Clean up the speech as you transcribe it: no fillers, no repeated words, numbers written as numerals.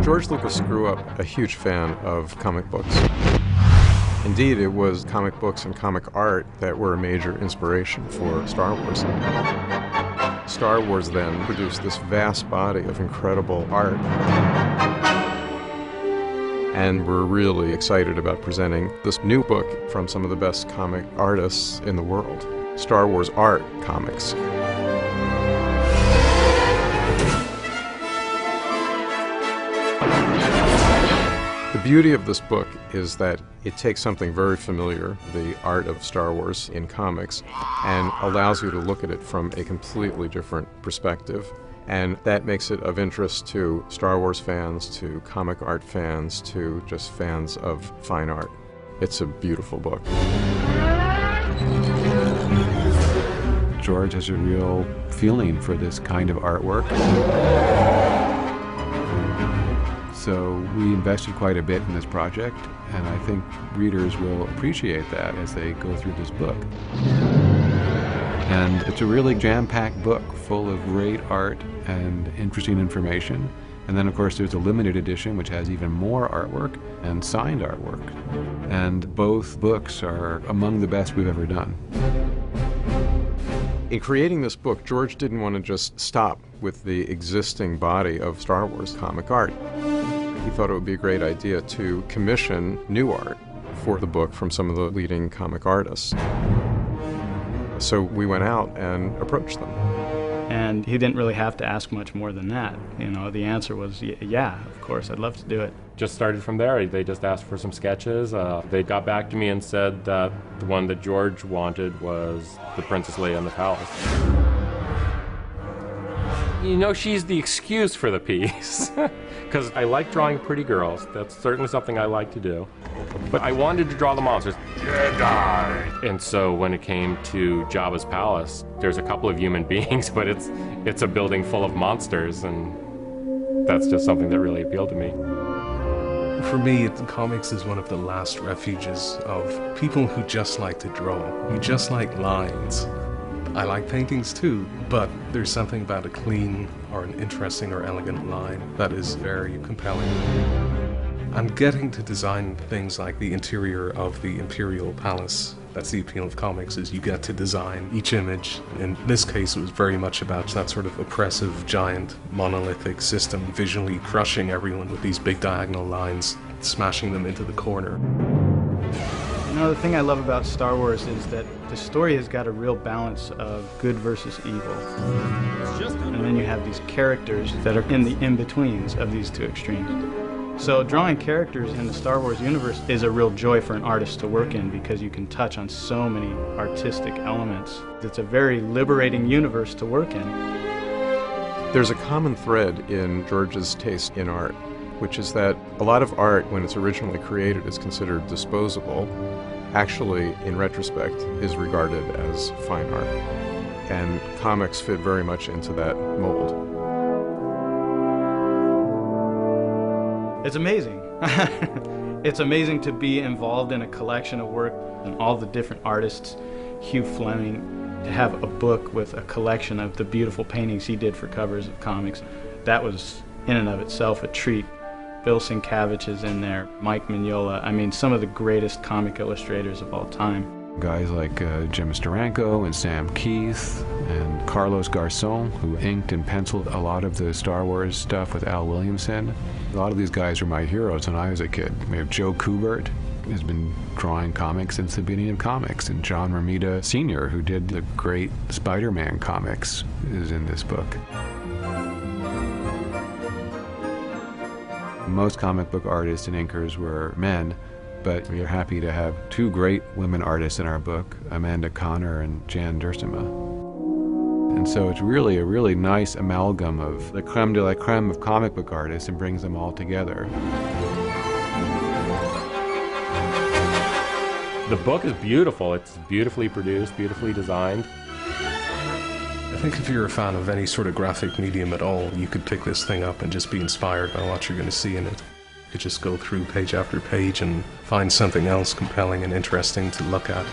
George Luccas grew up a huge fan of comic books. Indeed, it was comic books and comic art that were a major inspiration for Star Wars. Star Wars then produced this vast body of incredible art. And we're really excited about presenting this new book from some of the best comic artists in the world, Star Wars Art Comics. The beauty of this book is that it takes something very familiar, the art of Star Wars in comics, and allows you to look at it from a completely different perspective. And that makes it of interest to Star Wars fans, to comic art fans, to just fans of fine art. It's a beautiful book. George has a real feeling for this kind of artwork. So we invested quite a bit in this project, and I think readers will appreciate that as they go through this book. And it's a really jam-packed book full of great art and interesting information. And then, of course, there's a limited edition which has even more artwork and signed artwork. And both books are among the best we've ever done. In creating this book, George didn't want to just stop with the existing body of Star Wars comic art. He thought it would be a great idea to commission new art for the book from some of the leading comic artists. So we went out and approached them. And he didn't really have to ask much more than that. You know, the answer was, yeah, of course, I'd love to do it. Just started from there. They just asked for some sketches. They got back to me and said that the one that George wanted was the Princess Leia in the palace. You know, she's the excuse for the piece. Because I like drawing pretty girls. That's certainly something I like to do. But I wanted to draw the monsters. Jedi! And so when it came to Jabba's palace, there's a couple of human beings, but it's a building full of monsters, and that's just something that really appealed to me. For me, comics is one of the last refuges of people who just like to draw, who just like lines. I like paintings too, but there's something about a clean or an interesting or elegant line that is very compelling. And getting to design things like the interior of the Imperial Palace, that's the appeal of comics, is you get to design each image. In this case, it was very much about that sort of oppressive, giant, monolithic system, visually crushing everyone with these big diagonal lines, smashing them into the corner. You know, the thing I love about Star Wars is that the story has got a real balance of good versus evil. And then you have these characters that are in the in-betweens of these two extremes. So drawing characters in the Star Wars universe is a real joy for an artist to work in because you can touch on so many artistic elements. It's a very liberating universe to work in. There's a common thread in George's taste in art, which is that a lot of art, when it's originally created, is considered disposable. Actually, in retrospect, is regarded as fine art. And comics fit very much into that mold. It's amazing. It's amazing to be involved in a collection of work and all the different artists. Hugh Fleming, to have a book with a collection of the beautiful paintings he did for covers of comics, that was in and of itself a treat. Bill Sienkiewicz is in there, Mike Mignola, I mean, some of the greatest comic illustrators of all time. Guys like Jim Steranko and Sam Keith and Carlos Garçon, who inked and penciled a lot of the Star Wars stuff with Al Williamson. A lot of these guys are my heroes when I was a kid. We have Joe Kubert, who's been drawing comics since the beginning of comics, and John Romita Sr., who did the great Spider-Man comics, is in this book. Most comic book artists and inkers were men, but we are happy to have two great women artists in our book, Amanda Connor and Jan Duursema. And so it's really a really nice amalgam of the creme de la creme of comic book artists and brings them all together. The book is beautiful. It's beautifully produced, beautifully designed. I think if you're a fan of any sort of graphic medium at all, you could pick this thing up and just be inspired by what you're going to see in it. You could just go through page after page and find something else compelling and interesting to look at.